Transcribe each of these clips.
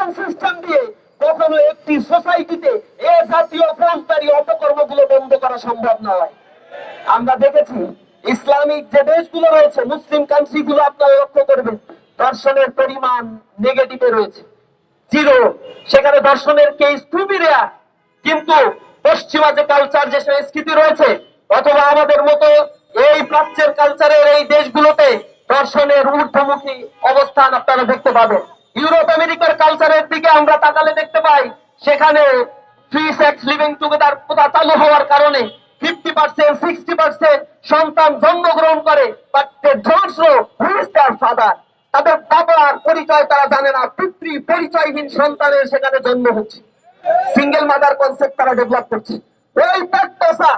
Education system দিয়ে কখনো একটি সোসাইটিতে এ জাতীয় ফৌজদারি অপকর্মগুলো বন্ধ করা সম্ভব নয়। আমরা দেখেছি ইসলামিক যে দেশগুলো রয়েছে, মুসলিম কান্ট্রি গুলো, আপনারা লক্ষ্য করবেন ধর্ষণের পরিমাণ নেগেটিভে রয়েছে, জিরো। সেখানে ধর্ষণের কেস খুবই রেয়ার। কিন্তু পশ্চিমা যে কালচার, যে সংস্কৃতি রয়েছে, অথবা আমাদের মতো এই প্রাচ্যের কালচারের এই দেশগুলোতে ধর্ষণের ঊর্ধ্বমুখী অবস্থান আপনারা দেখতে পাবেন। ইউরোপ আমেরিকার কালচারের দিকে আমরা তাকালে দেখতে পাই সেখানে ফ্রি সেক্স লিভিং টুগেদার প্রথা চালু হওয়ার কারণে 50%, 60% সন্তান জন্মগ্রহণ করে, but they don't know who is their father. তাদের বাবার পরিচয় তারা জানে না, পিতৃ পরিচয়হীন সন্তানের সেখানে জন্ম হচ্ছে। সিঙ্গেল মাদার কনসেপ্ট তারা ডেভেলপ করছে। এই প্রত্যাশা,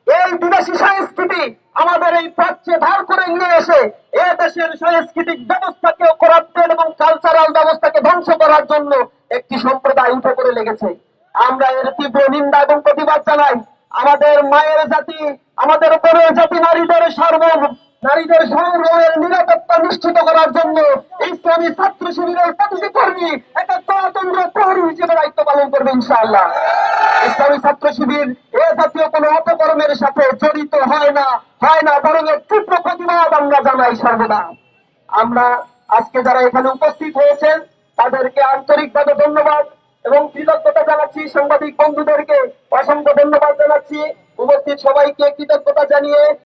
এই বিদেশি সংস্কৃতি আমাদের এই প্রাচ্যে ধার করে নিয়ে এসে এ দেশের সাংস্কৃতিক ব্যবস্থাকে করাপ্টেড এবং কালচারাল ব্যবস্থাকে ধ্বংস করার জন্য একটি সম্প্রদায় উঠে পড়ে লেগেছে। আমরা এর তীব্র নিন্দা এবং প্রতিবাদ জানাই। আমাদের মায়ের জাতি, আমাদের বোনের জাতি, নারীদের সংগ্রামের নিরাপত্তা নিশ্চিত করার জন্য ইসলামী ছাত্র শিবিরের প্রতিটি কর্মী একটা গণতন্ত্র প্রহরী হিসেবে দায়িত্ব পালন করবে ইনশাআল্লাহ। ইসলামী ছাত্র শিবির এ জাতীয় কোন অপকর্মের সাথে জড়িত হয় না, বরং এর তীব্র প্রতিবাদ আমরা জানাই সর্বদা। আমরা আজকে যারা এখানে উপস্থিত হয়েছেন তাদেরকে আন্তরিকভাবে ধন্যবাদ এবং কৃতজ্ঞতা জানাচ্ছি। সাংবাদিক বন্ধুদেরকে অসংখ্য ধন্যবাদ জানাচ্ছি। উপস্থিত সবাইকে কৃতজ্ঞতা জানিয়ে